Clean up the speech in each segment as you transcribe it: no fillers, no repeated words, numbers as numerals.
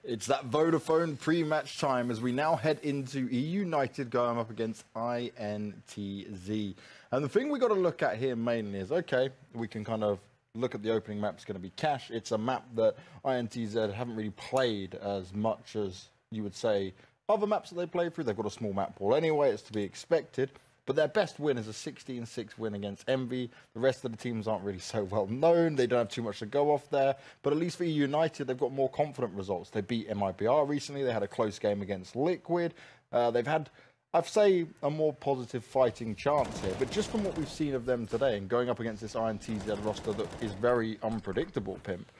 It's that Vodafone pre-match time as we now head into eUnited going up against INTZ. And the thing we got to look at here mainly is, okay, we can kind of look at the opening map. It's going to be Cash. It's a map that INTZ haven't really played as much as you would say other maps that they play through. They've got a small map pool anyway. It's to be expected. But their best win is a 16-6 win against Envy. The rest of the teams aren't really so well known. They don't have too much to go off there. But at least for eUnited, they've got more confident results. They beat MIBR recently. They had a close game against Liquid. They've had, I'd say, a more positive fighting chance here. But just from what we've seen of them today and going up against this INTZ roster that is very unpredictable, Pimp,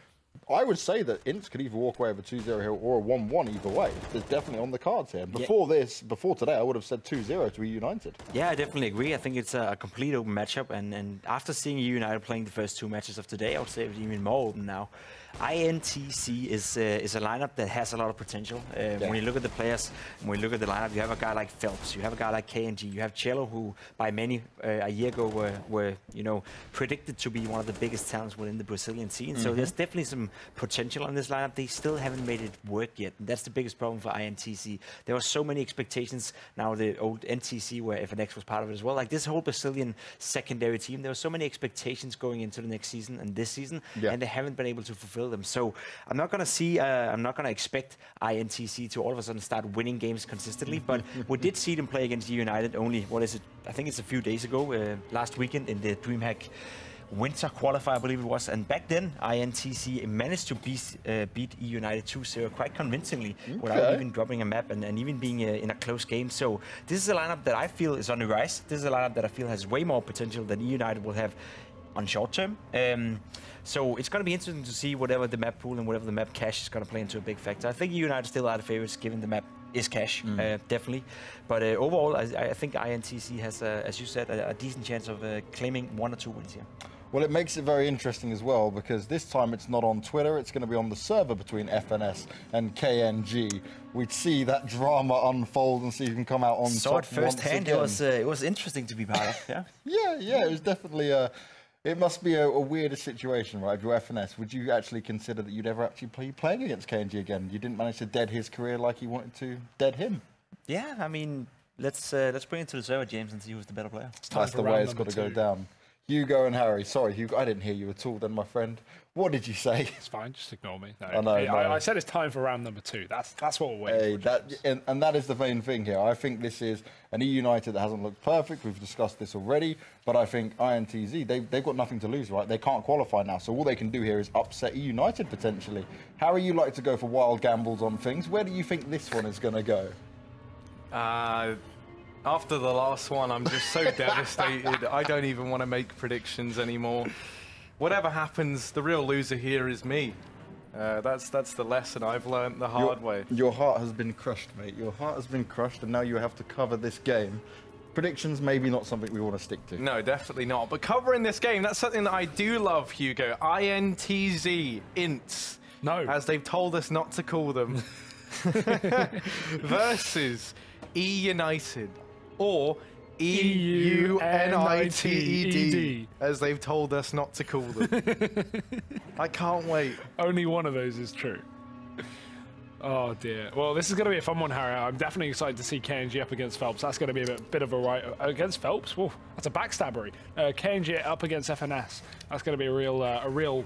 I would say that INTZ could either walk away with a 2-0 here or a 1-1 either way. There's definitely on the cards here. Before today, I would have said 2-0 to eUnited. Yeah, I definitely agree. I think it's a complete open matchup. And after seeing eUnited playing the first two matches of today, I would say it's even more open now. INTZ is a lineup that has a lot of potential. When you look at the players, when you look at the lineup, you have a guy like Phelps, you have a guy like KNG, you have Cello, who by many a year ago were predicted to be one of the biggest talents within the Brazilian scene. So there's definitely some potential in this lineup. They still haven't made it work yet. And that's the biggest problem for INTZ. There were so many expectations. Now the old NTC, where FNX was part of it as well. Like this whole Brazilian secondary team, there were so many expectations going into the next season and this season, and they haven't been able to fulfill them. So I'm not going to expect INTZ to all of a sudden start winning games consistently, but we did see them play against eUnited only, what is it? I think it's a few days ago, last weekend in the DreamHack Winter Qualifier, I believe it was. And back then, INTZ managed to beat eUnited 2-0 quite convincingly without even dropping a map and even being in a close game. So this is a lineup that I feel is on the rise. This is a lineup that I feel has way more potential than eUnited will have on short term. So it's going to be interesting to see whatever the map pool and whatever the map cache is going to play into a big factor. I think eUnited still are the favorites given the map is cash, definitely. But overall, I think INTZ has, as you said, a decent chance of claiming 1 or 2 wins here. Well, it makes it very interesting as well, because this time it's not on Twitter, it's going to be on the server between FNS and KNG. We'd see that drama unfold and see who can come out on top. Saw it firsthand. It was interesting to be part of. Yeah, it was definitely it must be a weirder situation, right? If you're FNS, would you actually consider that you'd ever actually be playing against KNG again? You didn't manage to dead his career like he wanted to dead him. Yeah, I mean, let's bring it to the server, James, and see who's the better player. That's the way it's got to go down. Hugo and Harry. Sorry, Hugo, I didn't hear you at all then, my friend. What did you say? It's fine, just ignore me. No, I said it's time for round number 2. That's what we're waiting for. And that is the main thing here. I think this is an eUnited that hasn't looked perfect. We've discussed this already. But I think INTZ, they've got nothing to lose, right? They can't qualify now. So all they can do here is upset eUnited potentially. Harry, you like to go for wild gambles on things. Where do you think this one is going to go? After the last one, I'm just so devastated. I don't even want to make predictions anymore. Whatever happens, the real loser here is me. That's the lesson I've learned the hard way. Your heart has been crushed, mate. Your heart has been crushed, and now you have to cover this game. Predictions, maybe not something we want to stick to. No, definitely not. But covering this game, that's something that I do love, Hugo. INTZ, INTZ. No. As they've told us not to call them. Versus eUnited. Or eUnited, as they've told us not to call them. I can't wait. Only one of those is true. Oh dear. Well, this is going to be a fun one, Harry. I'm definitely excited to see KNG up against Phelps. That's going to be a bit of a right against Phelps. Whoa, that's a backstabbery. KNG up against FNS. That's going to be a real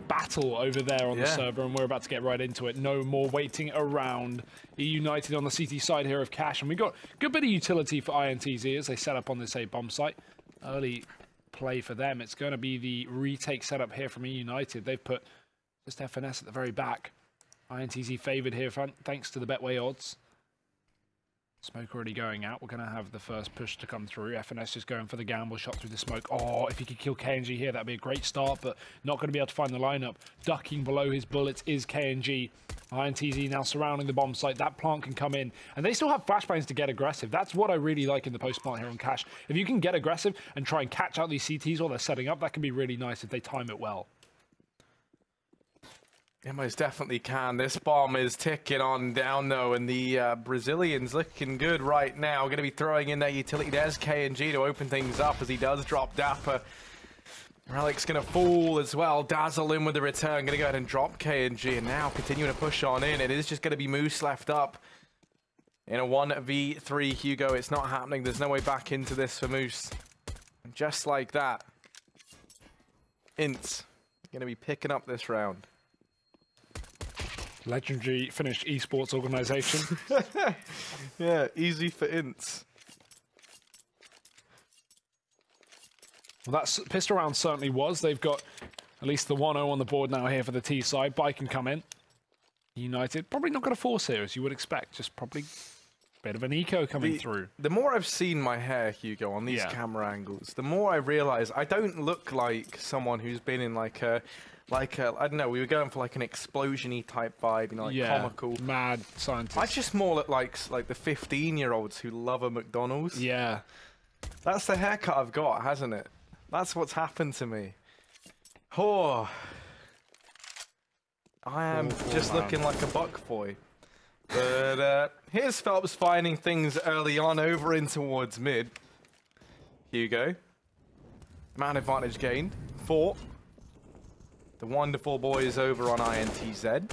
battle over there on the server, and we're about to get right into it. No more waiting around. eUnited on the CT side here of Cash, and we got a good bit of utility for INTZ as they set up on this bomb site. Early play for them. It's going to be the retake setup here from eUnited. They've put just FNS at the very back. INTZ favoured here thanks to the Betway odds. Smoke already going out. We're going to have the first push to come through. FNS just going for the gamble shot through the smoke. Oh, if he could kill KNG here, that'd be a great start, but not going to be able to find the lineup. Ducking below his bullets is KNG. INTZ now surrounding the bomb site. That plant can come in, and they still have flashbangs to get aggressive. That's what I really like in the post plant here on Cash. If you can get aggressive and try and catch out these CTs while they're setting up, that can be really nice if they time it well. It most definitely can. This bomb is ticking on down, though, and the Brazilians looking good right now. Going to be throwing in their utility. There's KNG to open things up as he does drop Dapper. Relic's going to fall as well. Dazzle in with the return. Going to go ahead and drop KNG. And now continuing to push on in. It is just going to be Moose left up. In a 1v3, Hugo, it's not happening. There's no way back into this for Moose. And just like that, INTZ going to be picking up this round. Legendary Finnish esports organization. Yeah, easy for INTZ. Well, that pistol round certainly was. They've got at least the 1-0 on the board now here for the T side. Bike can come in. United probably not going to force here, as you would expect. Just probably a bit of an eco coming through. The more I've seen my hair, Hugo, on these camera angles, the more I realize I don't look like someone who's been in like a I don't know, we were going for like an explosion-y type vibe, you know, like comical. Mad scientist. I just more look like the 15-year-olds who love a McDonald's. Yeah. That's the haircut I've got, hasn't it? That's what's happened to me. Oh. I am just looking like a buck boy. But here's Phelps finding things early on over in towards mid. Hugo. Man advantage gained. 4. The wonderful boys over on INTZ.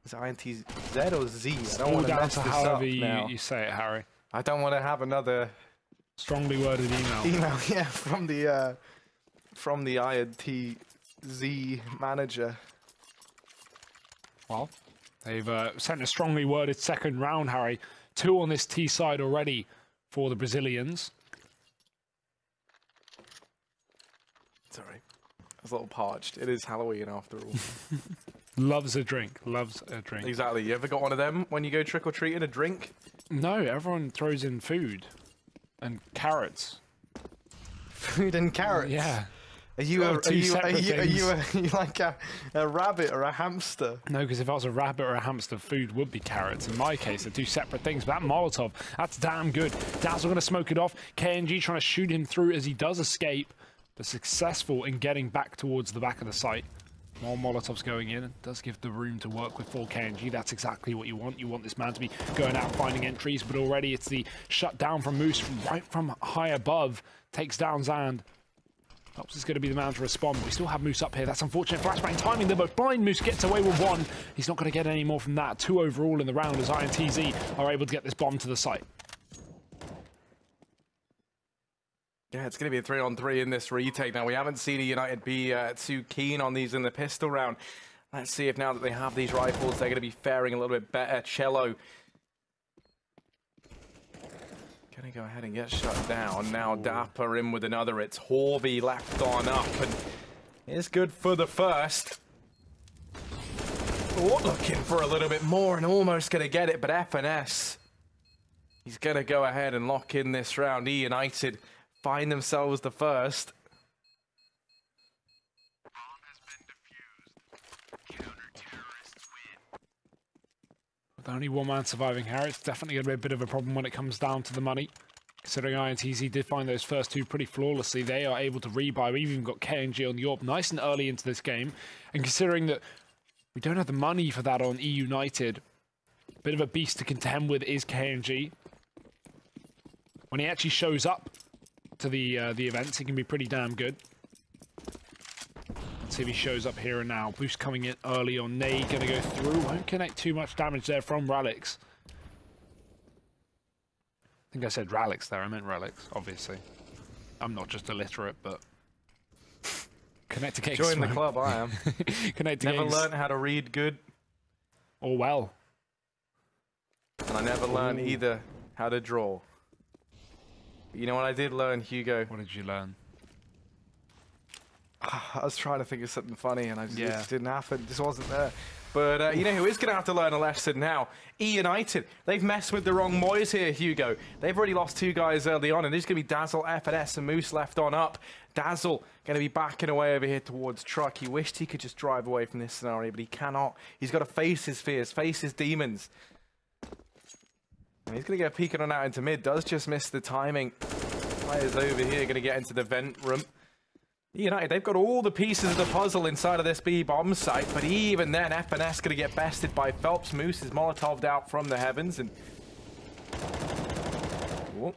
Is it INTZ or Z? I don't want to mess this up now. You say it, Harry. I don't want to have another strongly worded email. Yeah, from the INTZ manager. Well, they've sent a strongly worded second round, Harry. 2 on this T side already for the Brazilians. Sorry. I was a little parched. It is Halloween after all. Loves a drink. Loves a drink. Exactly. You ever got one of them when you go trick-or-treating, a drink? No, everyone throws in food. And carrots. Food and carrots? Yeah. Are you like a rabbit or a hamster? No, because if I was a rabbit or a hamster, food would be carrots. In my case, they're 2 separate things. But that Molotov, that's damn good. Dazzle going to smoke it off. KNG trying to shoot him through as he does escape, but successful in getting back towards the back of the site. More Molotovs going in. It does give the room to work with for KNG. That's exactly what you want. You want this man to be going out finding entries, but already it's the shutdown from Moose right from high above. Takes down Zand. Phelps is going to be the man to respond, but we still have Moose up here. That's unfortunate. Flashbang timing. They're both blind. Moose gets away with 1. He's not going to get any more from that. 2 overall in the round as INTZ are able to get this bomb to the site. Yeah, it's going to be a 3-on-3 in this retake. Now, we haven't seen eUnited be too keen on these in the pistol round. Let's see if now that they have these rifles, they're going to be faring a little bit better. Cello going to go ahead and get shut down. Now Dapper in with another. It's Horby left on up, and it's good for the first. Oh, looking for a little bit more and almost going to get it, but FNS, he's going to go ahead and lock in this round. eUnited find themselves the first. With only 1 man surviving, Harry, it's definitely going to be a bit of a problem when it comes down to the money. Considering INTZ did find those first 2 pretty flawlessly, they are able to rebuy. We've even got KNG on the AWP nice and early into this game. And considering that we don't have the money for that on eUnited, a bit of a beast to contend with is KNG. When he actually shows up to the events, he can be pretty damn good. Let's see if he shows up here and now. Boost coming in early on. Nay going to go through. Won't connect too much damage there from Ralix. I think I said Ralix there. I meant Relics, obviously. I'm not just illiterate, but connect to Cake. Join the club, I am. Connect to Never learned how to read good. Or well. And I never learned either how to draw. But you know what I did learn, Hugo? What did you learn? I was trying to think of something funny, and it just didn't happen. It just wasn't there. But you know who is going to have to learn a lesson now? eUnited. They've messed with the wrong boys here, Hugo. They've already lost 2 guys early on, and there's going to be Dazzle, FNS, and Moose left on up. Dazzle going to be backing away over here towards Truck. He wished he could just drive away from this scenario, but he cannot. He's got to face his fears, face his demons. And he's going to get peeking on out into mid. Does just miss the timing. Players over here going to get into the vent room. eUnited, they've got all the pieces of the puzzle inside of this B-bomb site, but even then, FNS going to get bested by Phelps. Moose is Molotov'd out from the heavens, and... Whoop.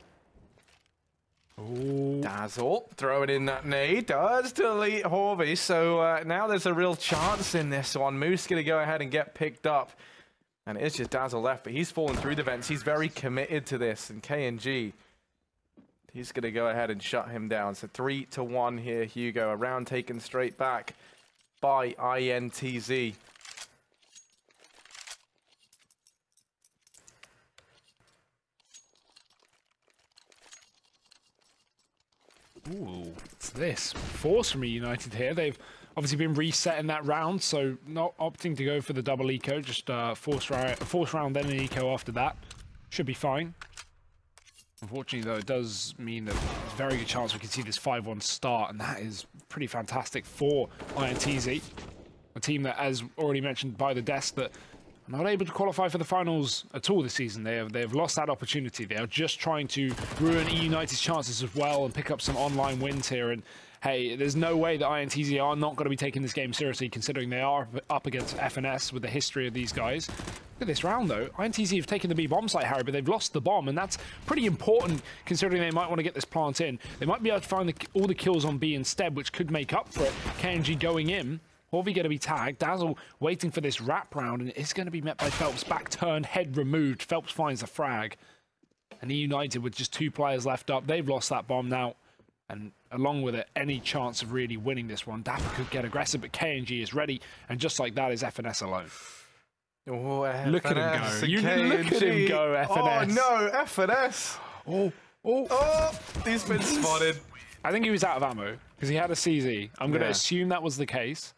Ooh. Dazzle throwing in that nade does delete Horvey. So now there's a real chance in this one. Moose going to go ahead and get picked up. And it's just Dazzle left, but he's fallen through the vents. He's very committed to this. And KNG, he's going to go ahead and shut him down. So 3-1 here, Hugo. A round taken straight back by INTZ. Ooh, what's this? Force from eUnited here. They've obviously been resetting that round, so not opting to go for the double eco, just force round, then an eco after that. Should be fine. Unfortunately, though, it does mean that there's a very good chance we can see this 5-1 start, and that is pretty fantastic for INTZ, a team that, as already mentioned by the desk, that are not able to qualify for the finals at all this season. They have lost that opportunity. They are just trying to ruin eUnited's chances as well and pick up some online wins here. And hey, there's no way that INTZ are not going to be taking this game seriously, considering they are up against FNS with the history of these guys. Look at this round, though. INTZ have taken the B bomb site, Harry, but they've lost the bomb, and that's pretty important considering they might want to get this plant in. They might be able to find all the kills on B instead, which could make up for it. KNG going in. Horvey going to be tagged. Dazzle waiting for this wrap round, and it's going to be met by Phelps. Back turn, head removed. Phelps finds the frag. And eUnited with just 2 players left up. They've lost that bomb now. And along with it, any chance of really winning this one. Dapper could get aggressive, but KNG is ready. And just like that is FNS alone. Oh, look at him go. Look at him go, FNS. Oh, no, FNS. Oh, he's been spotted. I think he was out of ammo because he had a CZ. I'm going to assume that was the case.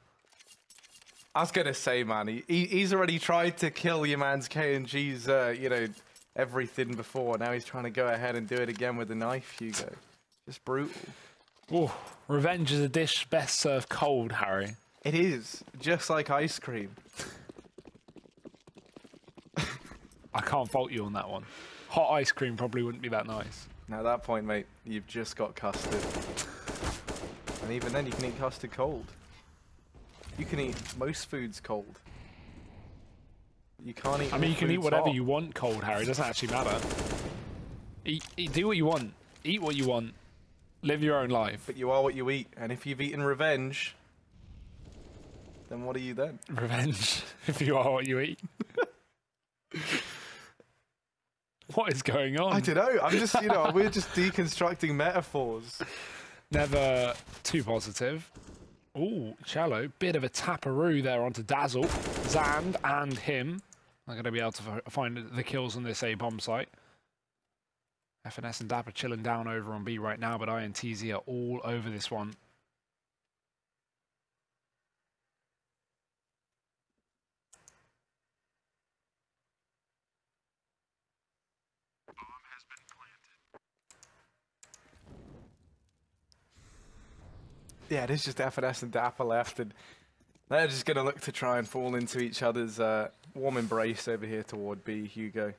I was gonna say, man, he's already tried to kill your man's KNG's, you know, everything before. Now he's trying to go ahead and do it again with a knife, Hugo. Just brutal. Oh, revenge is a dish best served cold, Harry. It is, just like ice cream. I can't fault you on that one. Hot ice cream probably wouldn't be that nice. Now at that point, mate, you've just got custard. And even then, you can eat custard cold. You can eat most foods cold. You can't eat. I mean, you can eat whatever hot. you want cold, Harry. It doesn't actually matter. Do what you want. Eat what you want. Live your own life. But you are what you eat. And if you've eaten revenge, then what are you then? Revenge. If you are what you eat. What is going on? I don't know. I'm just, you know, we're just deconstructing metaphors. Never too positive. Ooh, shallow. Bit of a taparoo there onto Dazzle. Zand and him are going to be able to find the kills on this A bomb site. FNS and Dapper chilling down over on B right now, but INTZ are all over this one. Yeah, it is just FNS and Dapper left, and they're just going to look to try and fall into each other's warm embrace over here toward B, Hugo.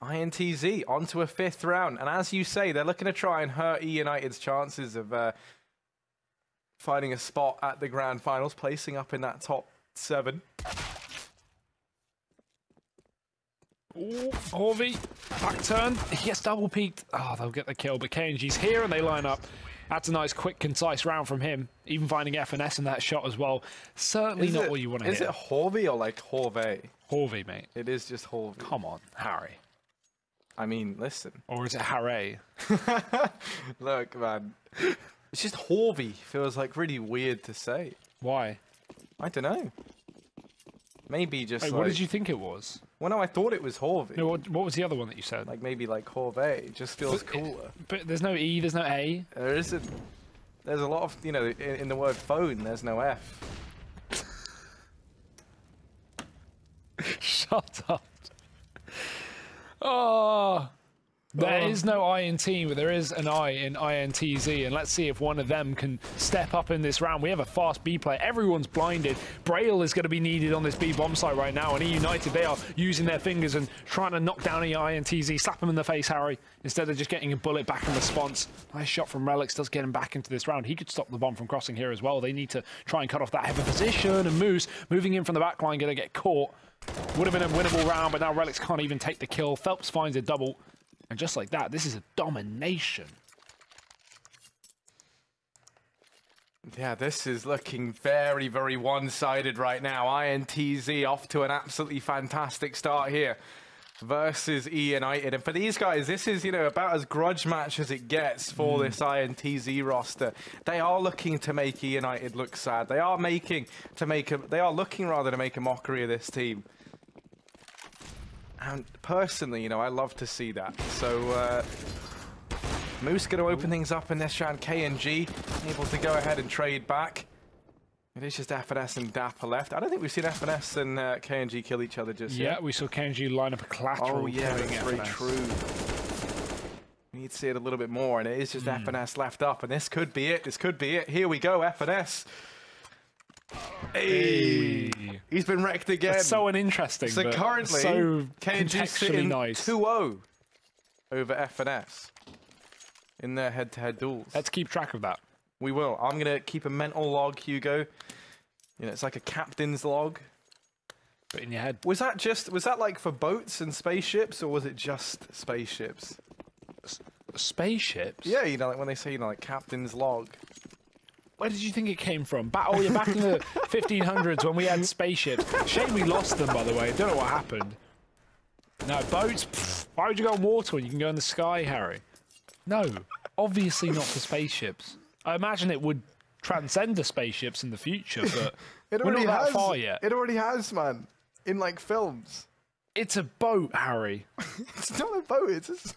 INTZ onto a 5th round, and as you say, they're looking to try and hurt eUnited's chances of finding a spot at the grand finals, placing up in that top 7. Ooh, Horvey, back turn. He gets double peeked. Oh, they'll get the kill, but KNG's here and they line up. That's a nice, quick, concise round from him. Even finding FNS in that shot as well. Certainly not what you want to hear. Is it Horvey or like Horvey? Horvey, mate. It is just Horvey. Come on, Harry. I mean, listen. Or is it Harry? Look, man. It's just Horvey. Feels like really weird to say. Why? I don't know. Maybe just Wait, like... what did you think it was? Well, no, I thought it was Horvey. No, what was the other one that you said? Like maybe like Horvey. It just feels cooler. But there's no E, there's no A. There isn't. There's a lot of, you know, in the word phone, there's no F. Shut up. Oh, there is no I in team, but there is an I in INTZ, and let's see if one of them can step up in this round. We have a fast B play. Everyone's blinded. Braille is going to be needed on this B bomb site right now, and eUnited, they are using their fingers and trying to knock down INTZ. Slap him in the face, Harry, instead of just getting a bullet back in response. Nice shot from Relics, does get him back into this round. He could stop the bomb from crossing here as well. They need to try and cut off that heavy position, and Moose moving in from the back line, going to get caught. Would have been a winnable round, but now Relics can't even take the kill. Phelps finds a double. And just like that, this is a domination. Yeah, this is looking very, very one-sided right now. INTZ off to an absolutely fantastic start here versus eUnited. And for these guys, this is, you know, about as grudge match as it gets for this INTZ roster. They are looking to make eUnited look sad. They are looking to make a mockery of this team. And personally, you know, I love to see that. So, Moose going to open things up in this round. KNG able to go ahead and trade back. It is just FNS and Dapper left. I don't think we've seen FNS and KNG kill each other just yet. Yeah, we saw KNG line up a collateral. Oh yeah, that's very FNS. true. We need to see it a little bit more, and it is just FNS left up, and this could be it. This could be it. Here we go, FNS. Hey. He's been wrecked again. That's so uninteresting. So but currently, so KNG sitting nice. 2-0 over FNS in their head-to-head duels. Let's keep track of that. We will. I'm going to keep a mental log, Hugo. You know, it's like a captain's log. But in your head. Was that like for boats and spaceships, or was it just spaceships? Spaceships? Yeah, you know, like when they say, you know, like captain's log. Where did you think it came from? Oh, you're back in the 1500s when we had spaceships. Shame we lost them, by the way. Don't know what happened. No, boats? Pfft, why would you go on water when you can go in the sky, Harry? No, obviously not for spaceships. I imagine it would transcend the spaceships in the future, but we're not that far yet. It already has, man. In, like, films. It's a boat, Harry. It's not a boat, it's just...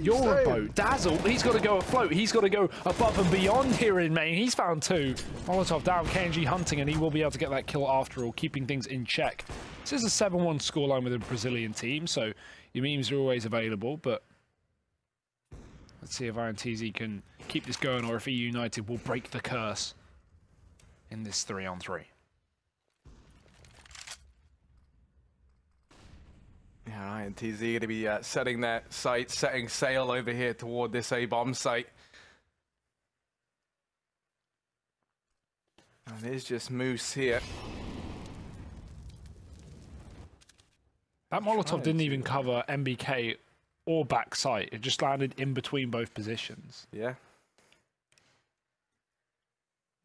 You're a boat. Dazzle, he's got to go afloat. He's got to go above and beyond here in main. He's found two. Molotov down, KNG hunting, and he will be able to get that kill after all, keeping things in check. This is a 7-1 scoreline with a Brazilian team, so your memes are always available, but let's see if INTZ can keep this going or if eUnited will break the curse in this 3-on-3. Yeah, INTZ going to be setting their sights, setting sail over here toward this A-bomb site. And there's just Moose here. That Molotov didn't even cover MBK or back sight. It just landed in between both positions. Yeah.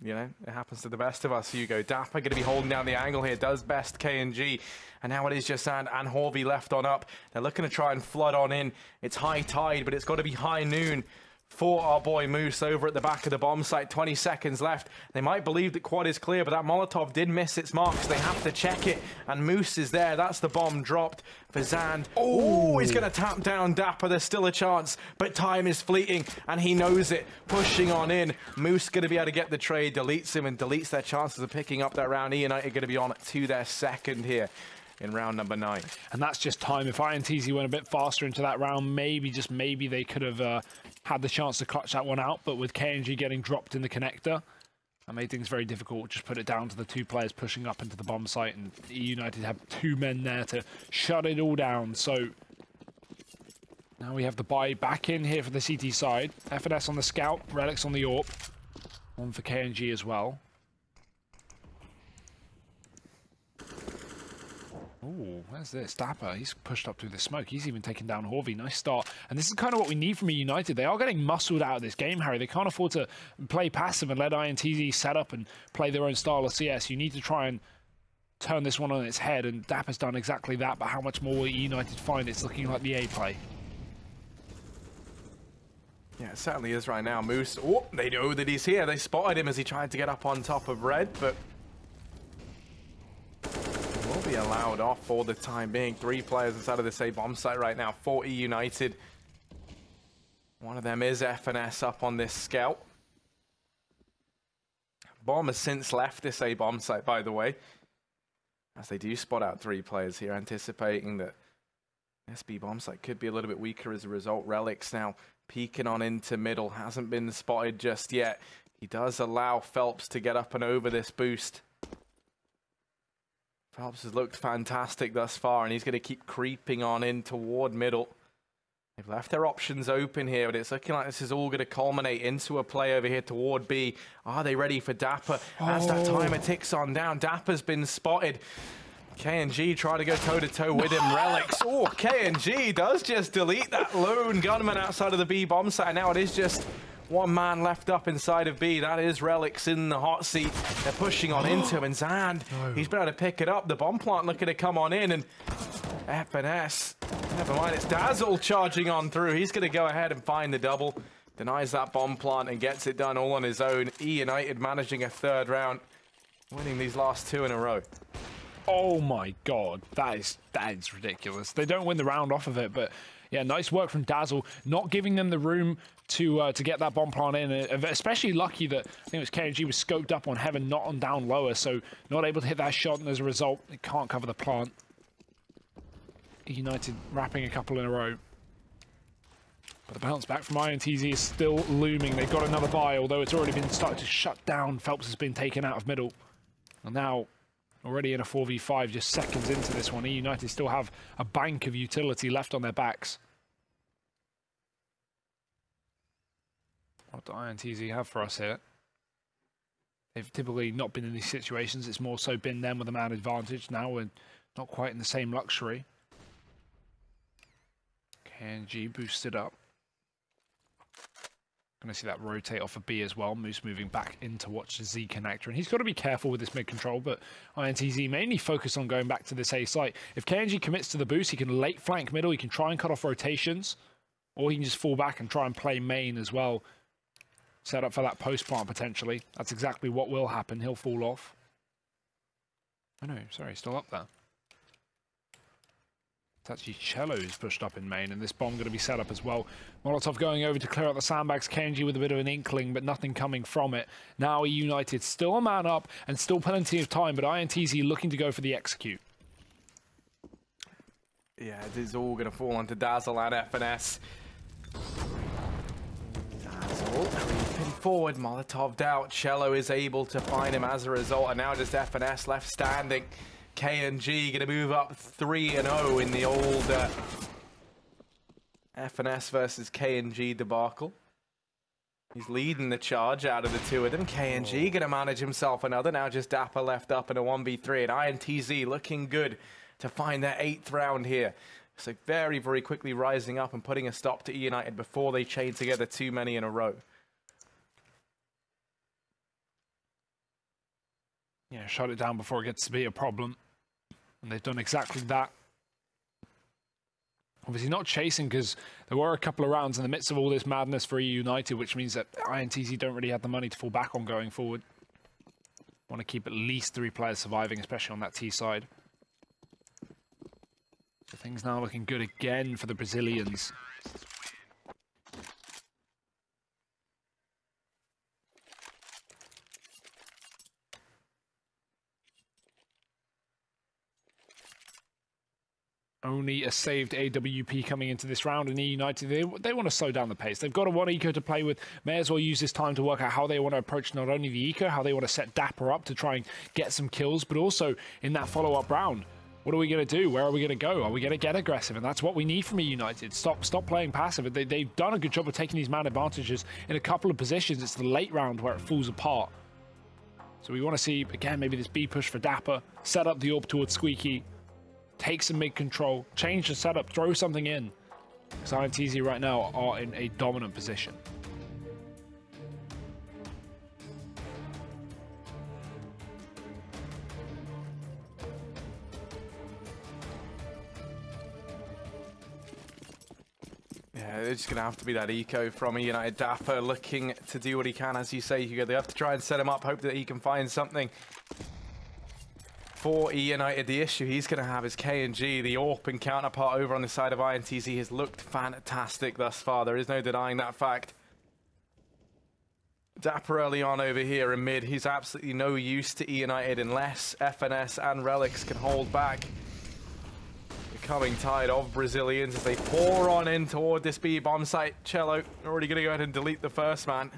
You know, it happens to the best of us, Hugo. Dapper going to be holding down the angle here. Does best KNG. And now it is just and Horvey left on up. They're looking to try and flood on in. It's high tide, but it's got to be high noon for our boy Moose over at the back of the bomb site. 20 seconds left. They might believe that quad is clear, but that Molotov did miss its marks. They have to check it, and Moose is there. That's the bomb dropped for Zand. Oh, he's going to tap down Dapper. There's still a chance, but time is fleeting, and he knows it. Pushing on in. Moose going to be able to get the trade, deletes him, and deletes their chances of picking up that round. eUnited going to be on to their second here in round number 9. And that's just time. If INTZ went a bit faster into that round, maybe, just maybe, they could have had the chance to clutch that one out. But with KNG getting dropped in the connector, that made things very difficult. Just put it down to the two players pushing up into the bomb site, and eUnited have 2 men there to shut it all down. So now we have the buy back in here for the CT side. FNS on the scout, Relics on the AWP. One for KNG as well. Oh, where's this? Dapper, he's pushed up through the smoke. He's even taken down Horvey. Nice start. And this is kind of what we need from eUnited. They are getting muscled out of this game, Harry. They can't afford to play passive and let INTZ set up and play their own style of CS. You need to try and turn this one on its head, and Dapper's done exactly that, but how much more will eUnited find? It's looking like the A play. Yeah, it certainly is right now. Moose, oh, they know that he's here. They spotted him as he tried to get up on top of Red, but will be allowed off for the time being. 3 players inside of this A-bomb site right now for eUnited. One of them is FNS up on this scout. Bomb has since left this A-bomb site, by the way, as they do spot out 3 players here, anticipating that SB bomb site could be a little bit weaker as a result. Relics now peeking on into middle, hasn't been spotted just yet. He does allow Phelps to get up and over this boost. Phelps has looked fantastic thus far, and he's going to keep creeping on in toward middle. They've left their options open here, but it's looking like this is all going to culminate into a play over here toward B. Are they ready for Dapper? As that timer ticks on down, Dapper's been spotted. KNG try to go toe-to-toe with him. Relics. Oh, KNG does just delete that lone gunman outside of the B bomb site. Now it is just one man left up inside of B. That is Relics in the hot seat. They're pushing on into him, and Zand, he's been able to pick it up. The bomb plant looking to come on in, and FNS, never mind, it's Dazzle charging on through. He's going to go ahead and find the double. Denies that bomb plant and gets it done all on his own. eUnited managing a third round, winning these last 2 in a row. Oh my god, that is ridiculous. They don't win the round off of it, but yeah, nice work from Dazzle, not giving them the room to get that bomb plant in. Especially lucky that I think it was KNG was scoped up on Heaven, not on down lower, so not able to hit that shot, and as a result, it can't cover the plant. eUnited wrapping a couple in a row. But the bounce back from INTZ is still looming. They've got another buy, although it's already been started to shut down. Phelps has been taken out of middle. And now, already in a 4v5, just seconds into this one, eUnited still have a bank of utility left on their backs. What do INTZ have for us here? They've typically not been in these situations. It's more so been them with a man advantage. Now we're not quite in the same luxury. KNG boosted up. Going to see that rotate off of B as well. Moose moving back in to watch the Z connector. And he's got to be careful with this mid control, but INTZ mainly focus on going back to this A site. If KNG commits to the boost, he can late flank middle. He can try and cut off rotations, or he can just fall back and try and play main as well. Set up for that post plant potentially. That's exactly what will happen. He'll fall off. Oh no, sorry, still up there. It's actually Cello who's pushed up in main, and this bomb going to be set up as well. Molotov going over to clear out the sandbags. KNG with a bit of an inkling, but nothing coming from it. Now eUnited still a man up and still plenty of time, but INTZ looking to go for the execute. Yeah, it is all going to fall onto Dazzle and FNS. Dazzle creeping forward, Molotov out. Cello is able to find him as a result, and now just FNS left standing. KNG going to move up 3-0 in the old FNS versus KNG debacle. He's leading the charge out of the two of them. KNG going to manage himself another. Now just Dapper left up in a 1v3, and INTZ looking good to find their 8th round here. So very, very quickly rising up and putting a stop to eUnited before they chain together too many in a row. Yeah, shut it down before it gets to be a problem. And they've done exactly that. Obviously not chasing, because there were a couple of rounds in the midst of all this madness for eUnited, which means that INTZ don't really have the money to fall back on going forward. Want to keep at least 3 players surviving, especially on that T side. So things now looking good again for the Brazilians. Only a saved AWP coming into this round in eUnited. They want to slow down the pace. They've got a 1 eco to play with. May as well use this time to work out how they want to approach not only the eco, how they want to set Dapper up to try and get some kills, but also in that follow-up round. What are we going to do? Where are we going to go? Are we going to get aggressive? And that's what we need from eUnited. Stop playing passive. They've done a good job of taking these man advantages in a couple of positions. It's the late round where it falls apart. So we want to see, again, maybe this B push for Dapper, set up the AWP towards Squeaky, take some mid-control, change the setup, throw something in. Because INTZ right now are in a dominant position. Yeah, it's just going to have to be that eco from eUnited. Dapper looking to do what he can, as you say, Hugo. They have to try and set him up, hope that he can find something. For eUnited, the issue he's going to have is KNG, the AWP and counterpart over on the side of INTZ, has looked fantastic thus far. There is no denying that fact. Dapper early on over here in mid, he's absolutely no use to eUnited unless FNS and Relics can hold back. The coming tide of Brazilians as they pour on in toward this B bomb site. Cello already going to go ahead and delete the first man.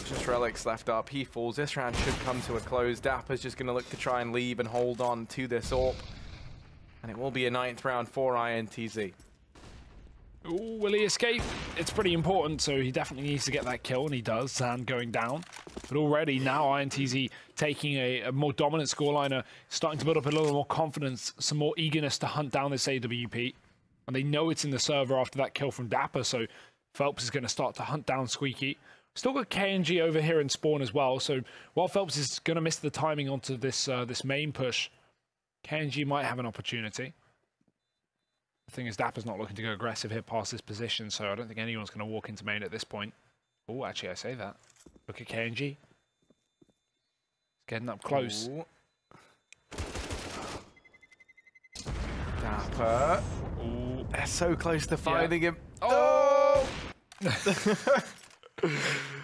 Just Relics left up. He falls. This round should come to a close. Dapper's just going to look to try and leave and hold on to this AWP. And it will be a 9th round for INTZ. Ooh, will he escape? It's pretty important, so he definitely needs to get that kill, and he does. Zand going down. But already now INTZ taking a more dominant scoreline, starting to build up a little more confidence, some more eagerness to hunt down this AWP. And they know it's in the server after that kill from Dapper, so Phelps is going to start to hunt down Squeaky. Still got KNG over here in spawn as well, so while Phelps is going to miss the timing onto this this main push, KNG might have an opportunity. The thing is, Dapper's not looking to go aggressive here past this position, so I don't think anyone's going to walk into main at this point. Oh, actually, I say that. Look at KNG. He's getting up close. Ooh. Dapper. Ooh. They're so close to finding him. Oh!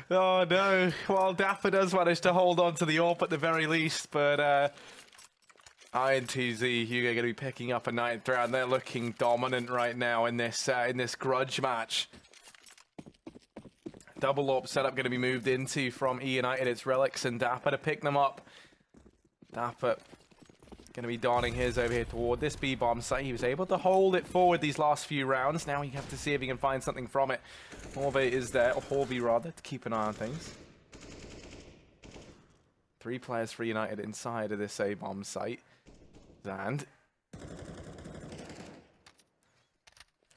Oh no. Well, Dapper does manage to hold on to the AWP at the very least, but INTZ, Hugo, going to be picking up a 9th round. They're looking dominant right now in this grudge match. Double AWP setup going to be moved into from eUnited. It's Relics and Dapper to pick them up. Dapper going to be donning his over here toward this B-bomb site. He was able to hold it forward these last few rounds. Now we have to see if he can find something from it. Horvey is there, or Horvey rather, to keep an eye on things. 3 players for United inside of this A-bomb site. And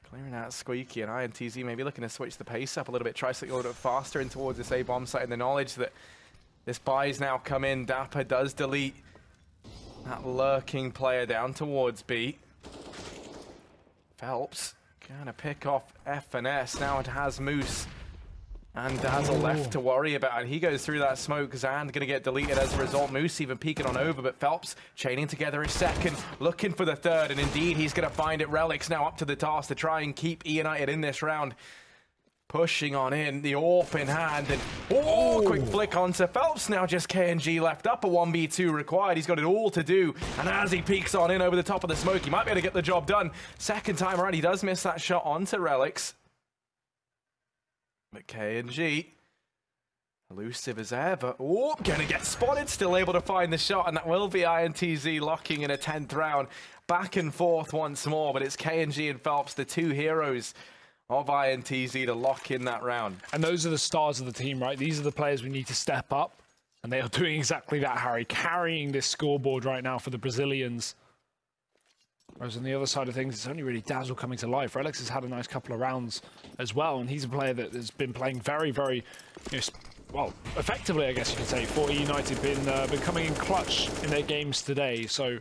clearing out Squeaky, and INTZ maybe looking to switch the pace up a little bit, try something a little bit faster in towards this A-bomb site, and the knowledge that this buy's now come in. Dapper does delete that lurking player down towards B. Phelps gonna pick off F&S. Now it has Moose and Dazzle left to worry about, and he goes through that smoke. Zand gonna get deleted as a result. Moose even peeking on over, but Phelps chaining together his second, looking for the third, and indeed he's gonna find it. Relics now up to the task to try and keep eUnited in this round. Pushing on in, the AWP in hand, and quick flick onto Phelps. Now just KNG left up, a 1v2 required. He's got it all to do, and as he peeks on in over the top of the smoke, he might be able to get the job done. Second time around, he does miss that shot onto Relics. But KNG, elusive as ever. Gonna get spotted, still able to find the shot, and that will be INTZ locking in a 10th round. Back and forth once more, but it's KNG and Phelps, the 2 heroes of INTZ, to lock in that round. And those are the stars of the team, right? These are the players we need to step up, and they are doing exactly that, Harry. Carrying this scoreboard right now for the Brazilians. Whereas on the other side of things, it's only really Dazzle coming to life. Relics has had a nice couple of rounds as well, and he's a player that has been playing very, very, well, effectively, I guess you could say, for eUnited. Been coming in clutch in their games today, so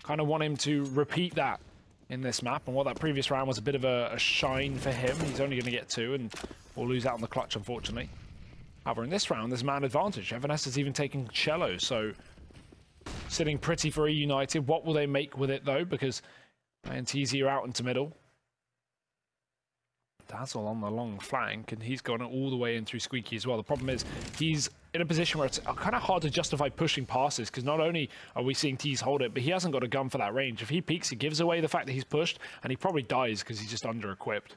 kind of want him to repeat that in this map. And what that previous round was a bit of a shine for him. He's only going to get 2, and we'll lose out on the clutch, unfortunately. However, in this round, there's man advantage. F&S is even taking Cello, so sitting pretty for eUnited. What will they make with it, though? Because INTZ are out into middle. Dazzle on the long flank, and he's gone all the way in through Squeaky as well. The problem is he's in a position where it's kind of hard to justify pushing passes, because not only are we seeing Tees hold it, but he hasn't got a gun for that range. If he peeks, it gives away the fact that he's pushed, and he probably dies because he's just under-equipped.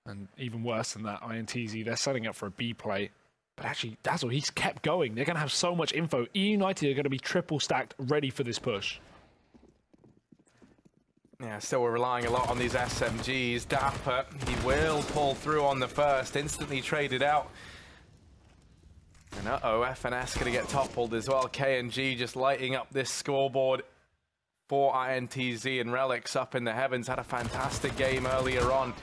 And even worse than that, INTZ, they're setting up for a B play. But actually, Dazzle, he's kept going. They're going to have so much info. eUnited are going to be triple stacked, ready for this push. Yeah, still we're relying a lot on these SMGs. Dapper, he will pull through on the first, instantly traded out. And F&S going to get toppled as well. KNG just lighting up this scoreboard for INTZ, and Relics up in the heavens. Had a fantastic game earlier on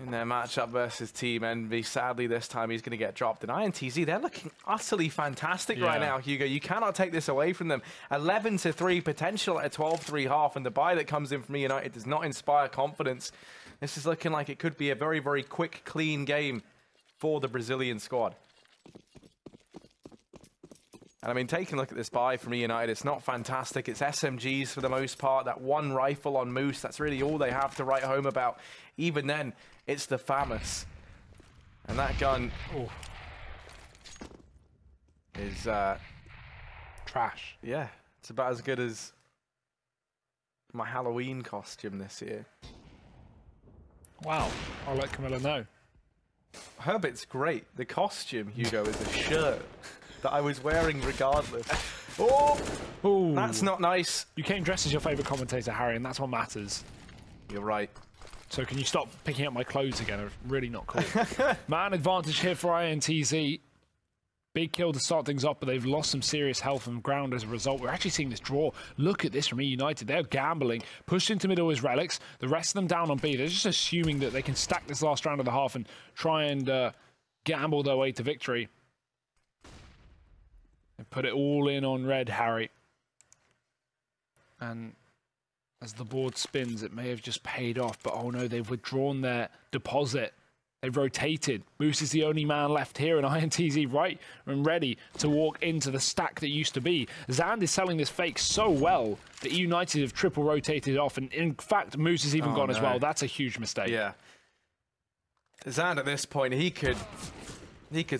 in their matchup versus Team Envy. Sadly, this time he's going to get dropped. And INTZ, they're looking utterly fantastic right now, Hugo. You cannot take this away from them. 11-3 potential at a 12-3 half, and the buy that comes in from eUnited does not inspire confidence. This is looking like it could be a very, very quick, clean game for the Brazilian squad. And I mean, taking a look at this buy from eUnited, it's not fantastic. It's SMGs for the most part. That one rifle on Moose, that's really all they have to write home about. Even then, it's the FAMAS. And that gun is trash. Yeah, it's about as good as my Halloween costume this year. Wow, I'll let Camilla know. Herbert's great. The costume, Hugo, is a shirt that I was wearing regardless. Ooh. That's not nice. You came dressed as your favourite commentator, Harry, and that's what matters. You're right. So can you stop picking up my clothes again? They're really not cool. Man advantage here for INTZ. Big kill to start things off, but they've lost some serious health and ground as a result. We're actually seeing this draw. Look at this from eUnited. They're gambling. Pushed into middle is Relics. The rest of them down on B. They're just assuming that they can stack this last round of the half and try and gamble their way to victory. And put it all in on red, Harry. And as the board spins, it may have just paid off, but oh no, they've withdrawn their deposit. They've rotated. Moose is the only man left here, and INTZ right and ready to walk into the stack that used to be. Zand is selling this fake so well that eUnited have triple rotated off, and in fact, Moose has even gone as well. That's a huge mistake. Yeah. Zand at this point, he could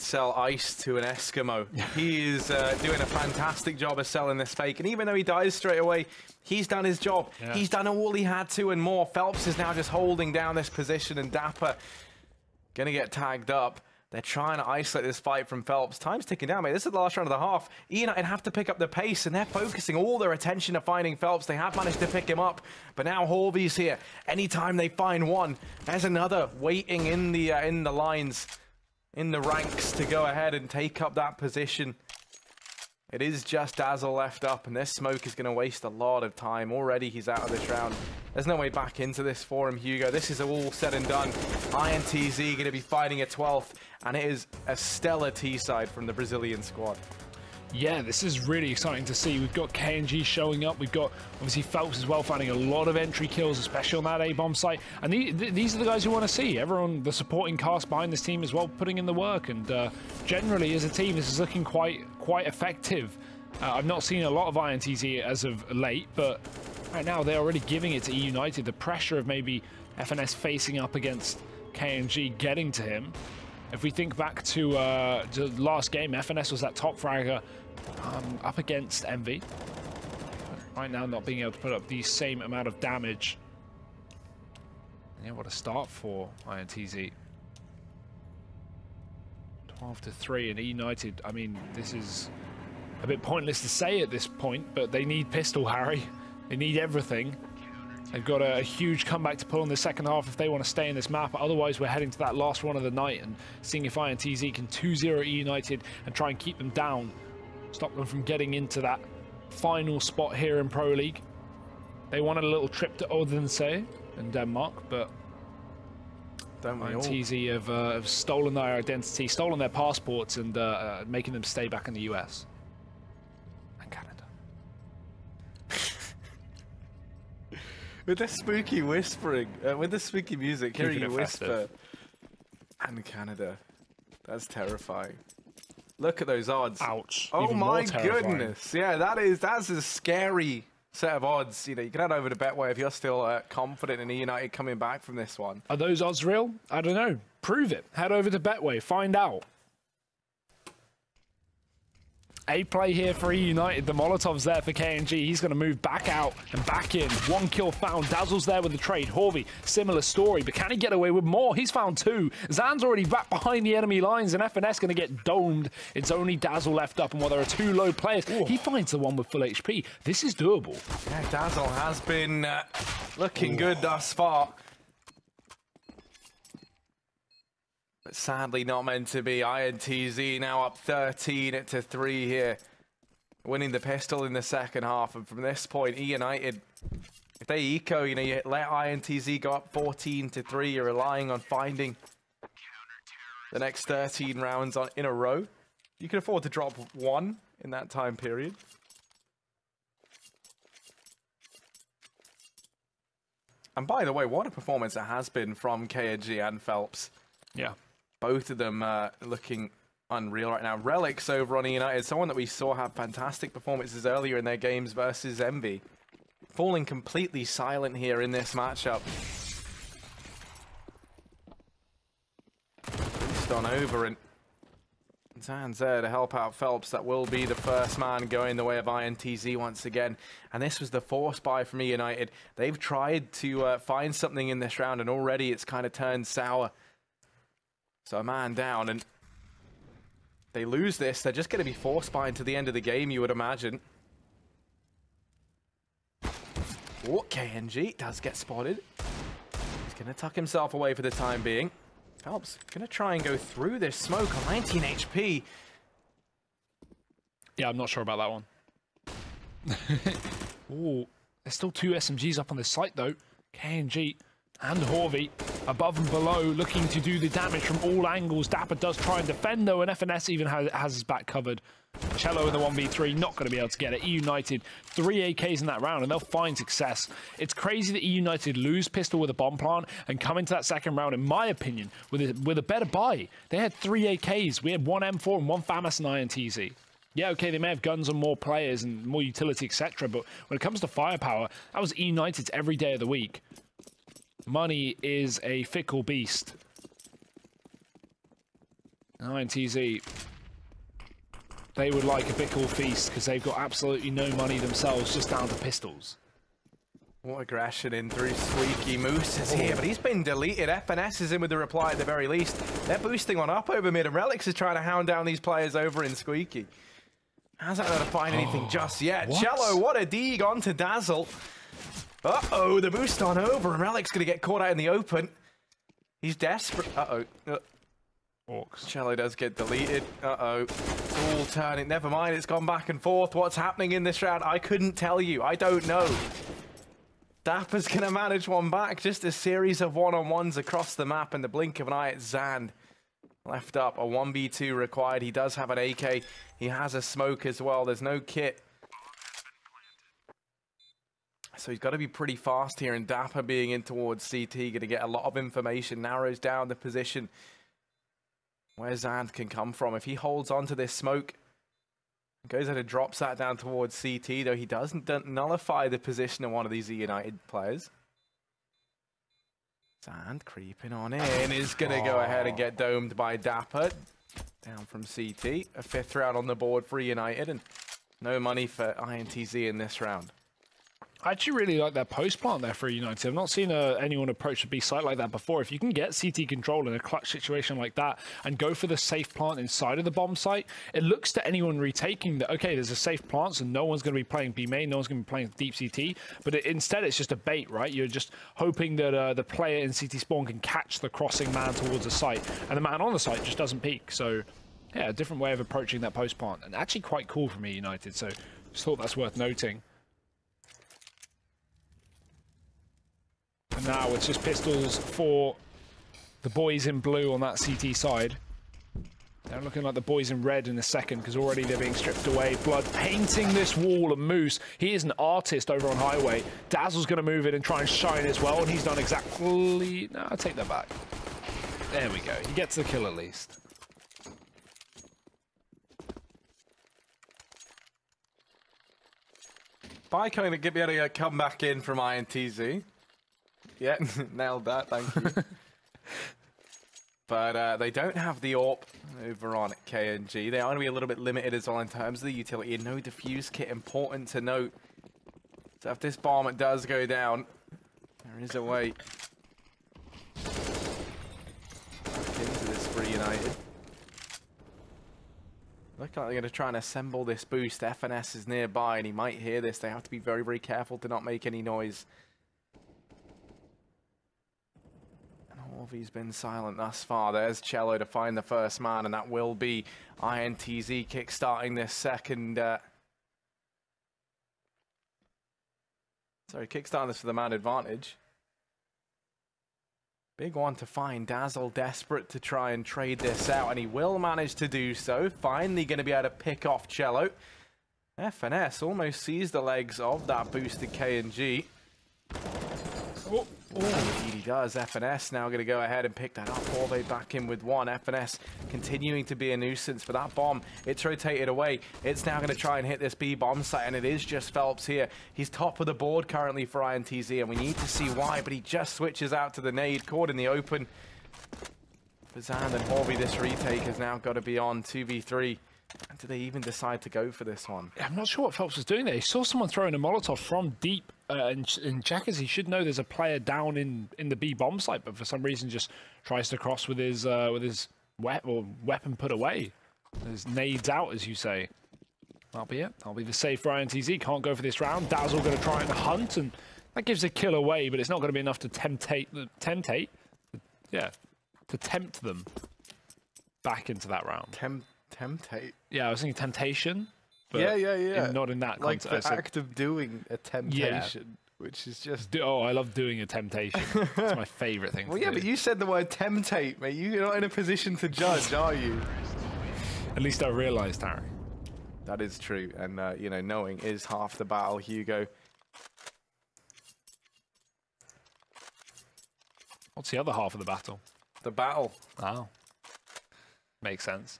sell ice to an Eskimo. He is doing a fantastic job of selling this fake, and even though he dies straight away, he's done his job. Yeah. He's done all he had to and more. Phelps is now just holding down this position, and Dapper gonna get tagged up. They're trying to isolate this fight from Phelps. Time's ticking down, mate. This is the last round of the half. eUnited have to pick up the pace, and they're focusing all their attention to finding Phelps. They have managed to pick him up, but now Horvy's here. Anytime they find one, there's another waiting in the lines, in the ranks to go ahead and take up that position. It is just Dazzle left up, and this smoke is going to waste a lot of time. Already he's out of this round. There's no way back into this for him, Hugo. This is all said and done. INTZ going to be fighting a 12th, and it is a stellar T-side from the Brazilian squad. Yeah, this is really exciting to see. We've got KNG showing up. We've got, obviously, Phelps as well, finding a lot of entry kills, especially on that A-bomb site. And these are the guys who want to see. Everyone, the supporting cast behind this team as well, putting in the work. And generally, as a team, this is looking quite effective. I've not seen a lot of INTZ as of late, but right now they're already giving it to eUnited. The pressure of maybe FNS facing up against KNG getting to him. If we think back to the last game, FNS was that top fragger up against Envy. Right now, not being able to put up the same amount of damage. And yeah, what a start for INTZ. 12-3, and eUnited, I mean, this is a bit pointless to say at this point, but they need pistol, Harry. They need everything. They've got a huge comeback to pull in the second half if they want to stay in this map. Otherwise, we're heading to that last one of the night and seeing if INTZ can 2-0 eUnited and try and keep them down. Stop them from getting into that final spot here in Pro League. They wanted a little trip to Odense in Denmark, but INTZ have stolen their identity, stolen their passports, and making them stay back in the US. And Canada. With the spooky whispering, with the spooky music, hearing you whisper. And Canada. That's terrifying. Look at those odds. Ouch. Oh my goodness. Yeah, that's a scary set of odds. You know, you can head over to Betway if you're still confident in eUnited coming back from this one. Are those odds real? I don't know. Prove it. Head over to Betway. Find out. A play here for eUnited. The Molotov's there for KNG. He's going to move back out and back in. One kill found. Dazzle's there with the trade. Horvey, similar story, but can he get away with more? He's found two. Zan's already back behind the enemy lines, and FNS going to get domed. It's only Dazzle left up, and while there are two low players, he finds the one with full HP. This is doable. Yeah, Dazzle has been looking good thus far. But sadly not meant to be. INTZ now up 13-3 here. Winning the pistol in the second half. And from this point, eUnited, if they eco, you know, you let INTZ go up 14-3, you're relying on finding the next 13 rounds in a row. You can afford to drop one in that time period. And by the way, what a performance it has been from KNG and Phelps. Yeah. Both of them looking unreal right now. Relics over on eUnited, someone that we saw have fantastic performances earlier in their games versus Envy. Falling completely silent here in this matchup. Just on over, and Zan's there to help out Phelps. That will be the first man going the way of INTZ once again. And this was the force buy from eUnited. They've tried to find something in this round, and already it's kind of turned sour. So a man down, and they lose this. They're just going to be force buying to the end of the game, you would imagine. Oh, KNG does get spotted. He's going to tuck himself away for the time being. Phelps going to try and go through this smoke on 19 HP. Yeah, I'm not sure about that one. Oh, there's still 2 SMGs up on this site, though. KNG and Horvey above and below, looking to do the damage from all angles. Dapper does try and defend, though, and FNS even has his back covered. Cello in the 1v3, not going to be able to get it. eUnited, 3 AKs in that round, and they'll find success. It's crazy that eUnited lose pistol with a bomb plant and come into that second round, in my opinion, with a better buy. They had 3 AKs. We had 1 M4 and 1 FAMAS and INTZ. Yeah, okay, they may have guns on more players and more utility, etc. But when it comes to firepower, that was eUnited's every day of the week. Money is a fickle beast. INTZ, they would like a pickle feast because they've got absolutely no money themselves, just down to pistols. What aggression in through Squeaky. Moose is here, but he's been deleted. FNS is in with the reply at the very least. They're boosting one up over mid, and Relics is trying to hound down these players over in Squeaky. Hasn't able to find anything just yet. What? Cello, what a dig onto Dazzle. Uh-oh, the boost on over, and Relic's going to get caught out in the open. He's desperate. Uh-oh. Orcs. Cello does get deleted. Uh-oh. It's all turning. Never mind, it's gone back and forth. What's happening in this round? I couldn't tell you. I don't know. Dapper's going to manage one back. Just a series of one-on-ones across the map. In the blink of an eye, it's Zand. Left up, a 1v2 required. He does have an AK. He has a smoke as well. There's no kit. So he's got to be pretty fast here, and Dapper being in towards CT, going to get a lot of information, narrows down the position where Zand can come from. If he holds on to this smoke, goes ahead and drops that down towards CT, though he doesn't nullify the position of one of these eUnited players. Zand creeping on in, is going to go ahead and get domed by Dapper. Down from CT, a 5th round on the board for eUnited, and no money for INTZ in this round. I actually really like that post plant there for eUnited. I've not seen anyone approach a B site like that before. If you can get CT control in a clutch situation like that and go for the safe plant inside of the bomb site, it looks to anyone retaking that, okay, there's a safe plant, so no one's going to be playing B main, no one's going to be playing deep CT, but instead it's just a bait, right? You're just hoping that the player in CT spawn can catch the crossing man towards the site, and the man on the site just doesn't peek. So, yeah, a different way of approaching that post plant, and actually quite cool from eUnited, so just thought that's worth noting. And now it's just pistols for the boys in blue on that CT side. They're looking like the boys in red in a second because already they're being stripped away. Blood painting this wall of Moose. He is an artist over on Highway. Dazzle's going to move in and try and shine as well, and he's done exactly... No, I'll take that back. There we go. He gets the kill at least. By kind of be able to come back in from INTZ. Yeah, nailed that, thank you. But they don't have the AWP over on KNG. They are going to be a little bit limited as well in terms of the utility. And no diffuse kit, important to note. So if this bomb does go down, there is a way back into this for United. Look like they're going to try and assemble this boost. FNS is nearby and he might hear this. They have to be very, very careful to not make any noise. Horvey's been silent thus far. There's Cello to find the first man, and that will be INTZ kickstarting this second... kickstarting this for the man advantage. Big one to find. Dazzle desperate to try and trade this out, and he will manage to do so. Finally going to be able to pick off Cello. FNS almost sees the legs of that boosted KNG. Oh, indeed he does. FNS now going to go ahead and pick that up. Horvey back in with one. FNS continuing to be a nuisance, but that bomb, it's rotated away. It's now going to try and hit this B bomb site, and it is just Phelps here. He's top of the board currently for INTZ, and we need to see why, but he just switches out to the nade, caught in the open. For Zand and Horvey, this retake has now got to be on 2v3. Do they even decide to go for this one? I'm not sure what Phelps was doing there. He saw someone throwing a Molotov from deep in checkers. He should know there's a player down in the B bomb site, but for some reason just tries to cross with his weapon put away. There's nades out, as you say. That'll be it. That'll be the save for INTZ. Can't go for this round. Dazzle going to try and hunt, and That gives a kill away, but it's not going to be enough to temptate them back into that round. Temptate? Yeah, I was thinking temptation. But Yeah. not in that like context. the act of doing a temptation, which is just... Oh, I love doing a temptation. It's my favourite thing to do. But you said the word temptate, mate. You're not in a position to judge, are you? At least I realised, Harry. That is true, and you know, knowing is half the battle, Hugo. What's the other half of the battle? The battle. Oh. Makes sense.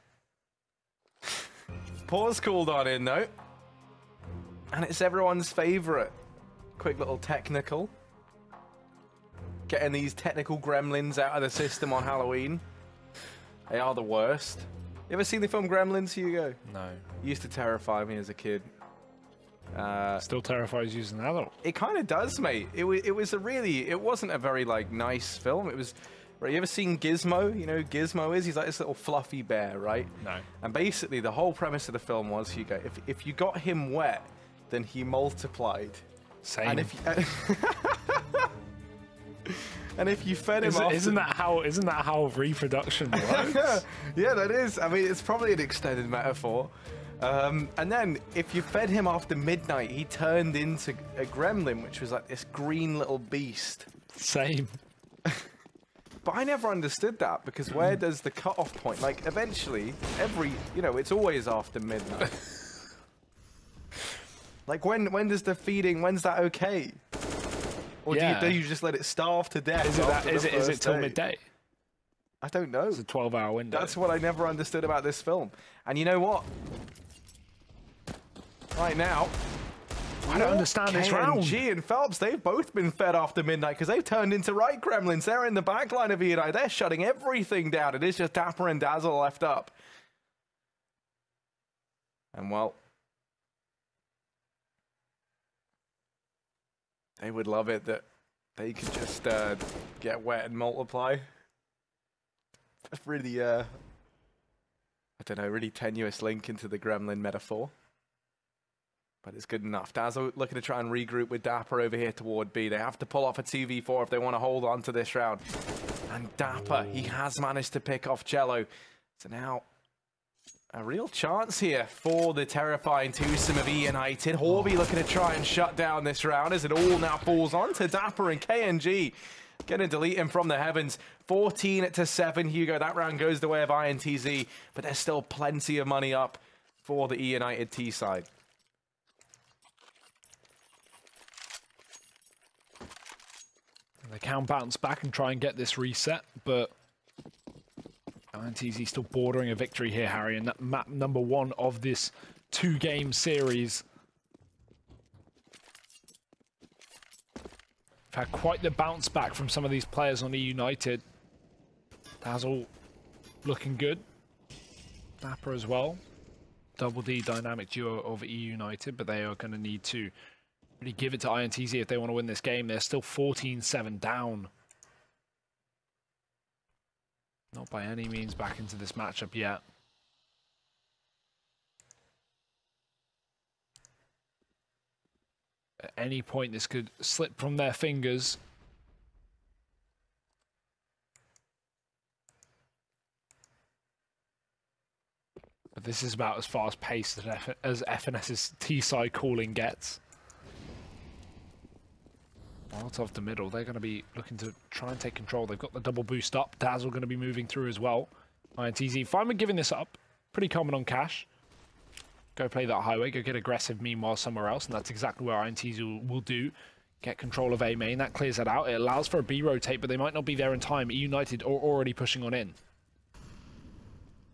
Pause called on in, though. And it's everyone's favourite. Quick little technical. Getting these technical gremlins out of the system on Halloween. They are the worst. You ever seen the film Gremlins, Hugo? No. It used to terrify me as a kid. Still terrifies you as an adult. It kind of does, mate. It wasn't a very, like, nice film. It was... Right, you ever seen Gizmo? You know who Gizmo is? He's like this little fluffy bear, right? No. And basically, the whole premise of the film was, Hugo, if you got him wet, then he multiplied. Same. And if you fed him off... Isn't that how reproduction works? Yeah, that is. I mean, it's probably an extended metaphor. And then, if you fed him after midnight, he turned into a gremlin, which was like this green little beast. Same. But I never understood that, because where does the cutoff point? Like, eventually, it's always after midnight. Like, when does the feeding, when's that okay? Or do you just let it starve to death? Is it till midday? I don't know. It's a 12-hour window. That's what I never understood about this film. And you know what? Right now, I don't understand this round. KNG and Phelps, they've both been fed after midnight because they've turned into right gremlins. They're in the back line of eUnited. They're shutting everything down. It is just Dapper and Dazzle left up. And, well, they would love it that they could just get wet and multiply. That's really, I don't know, really tenuous link into the gremlin metaphor. But it's good enough. Dazzle looking to try and regroup with Dapper over here toward B. They have to pull off a 2v4 if they want to hold on to this round. And Dapper, he has managed to pick off Cello. So now, a real chance here for the terrifying twosome of eUnited. Horby looking to try and shut down this round as it all now falls onto Dapper and KNG. Gonna delete him from the heavens. 14-7, Hugo. That round goes the way of INTZ, but there's still plenty of money up for the eUnited T side. They can bounce back and try and get this reset, but INTZ still bordering a victory here, Harry, and that map number 1 of this 2-game series. We've had quite the bounce back from some of these players on eUnited. Dazzle looking good. Dapper as well. Double D dynamic duo of eUnited, but they are going to need to really give it to INTZ if they want to win this game. They're still 14-7 down. Not by any means back into this matchup yet. At any point, this could slip from their fingers. But this is about as fast-paced as FNS's T-side calling gets. Molotov to middle. They're going to be looking to try and take control. They've got the double boost up. Dazzle going to be moving through as well. INTZ fine with giving this up. Pretty common on cash. Go play that highway. Go get aggressive meanwhile somewhere else. And that's exactly what INTZ will do. Get control of A main. That clears that out. It allows for a B rotate, but they might not be there in time. eUnited are already pushing on in.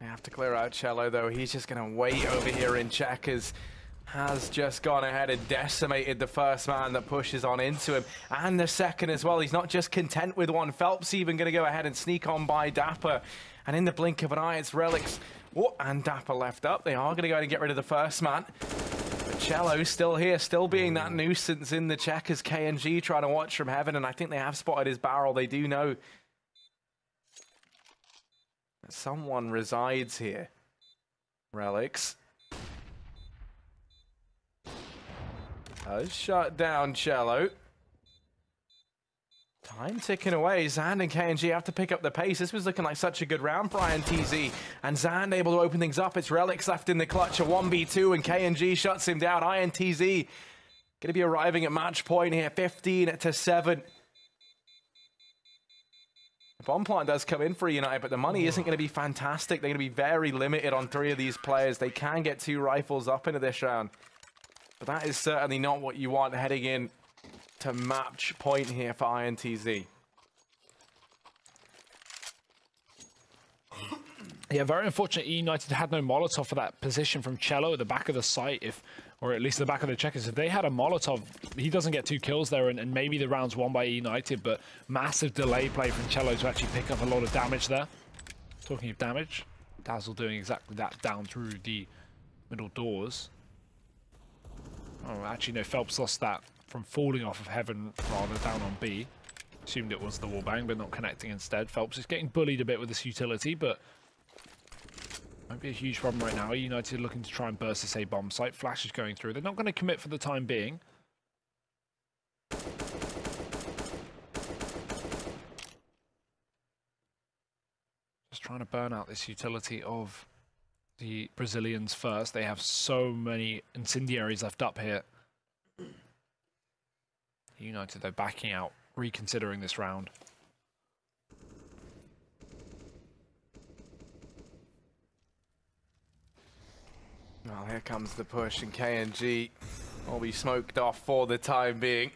They have to clear out Cello, though. He's just going to wait over here in checkers. Has just gone ahead and decimated the first man that pushes on into him. And the second as well. He's not just content with one. Phelps even going to go ahead and sneak on by Dapper. And in the blink of an eye, it's Relics. Oh, and Dapper left up. They are going to go ahead and get rid of the first man. But Cello's still here, still being that nuisance in the checkers. KNG trying to watch from heaven. And I think they have spotted his barrel. They do know that someone resides here. Relics. Shut down Cello. Time ticking away. Zand and KNG have to pick up the pace. This was looking like such a good round for INTZ. And Zand able to open things up. It's Relics left in the clutch. A 1v2 and KNG shuts him down. INTZ going to be arriving at match point here. 15-7. The bomb plant does come in for eUnited, but the money isn't going to be fantastic. They're going to be very limited on 3 of these players. They can get 2 rifles up into this round. But that is certainly not what you want heading in to match point here for INTZ. Yeah, very unfortunate eUnited had no Molotov for that position from Cello at the back of the site, or at least the back of the checkers. If they had a Molotov, he doesn't get 2 kills there, and maybe the round's won by eUnited, but massive delay play from Cello to actually pick up a lot of damage there. Talking of damage, Dazzle doing exactly that down through the middle doors. Oh, actually, no, Phelps lost that from falling off of Heaven rather down on B. Assumed it was the wallbang, but not connecting instead. Phelps is getting bullied a bit with this utility, but might be a huge problem right now. eUnited looking to try and burst this A bomb site. Flash is going through. They're not going to commit for the time being. Just trying to burn out this utility of the Brazilians first. They have so many incendiaries left up here. eUnited, though, backing out, reconsidering this round. Well, here comes the push, and KNG will be smoked off for the time being.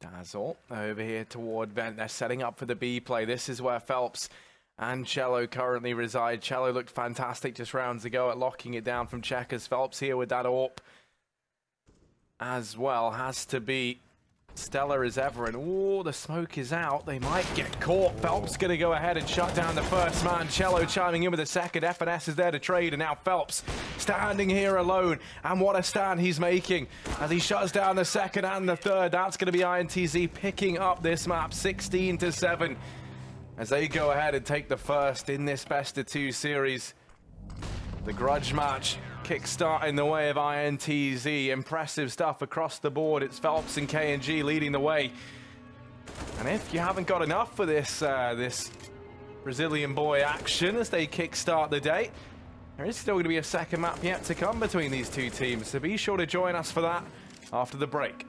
Dazzle over here toward Vent. They're setting up for the B play. This is where Phelps and Cello currently reside. Cello looked fantastic just rounds ago at locking it down from checkers. Phelps here with that AWP as well. Has to be stellar as ever. And oh, the smoke is out. They might get caught. Phelps going to go ahead and shut down the first man. Cello chiming in with the second. FNS is there to trade. And now Phelps standing here alone. And what a stand he's making as he shuts down the second and the third. That's going to be INTZ picking up this map 16-7 as they go ahead and take the first in this best-of-2 series. The grudge match kickstart in the way of INTZ. Impressive stuff across the board. It's Phelps and KNG leading the way. And if you haven't got enough for this this Brazilian boy action as they kickstart the day, there is still going to be a second map yet to come between these two teams. So be sure to join us for that after the break.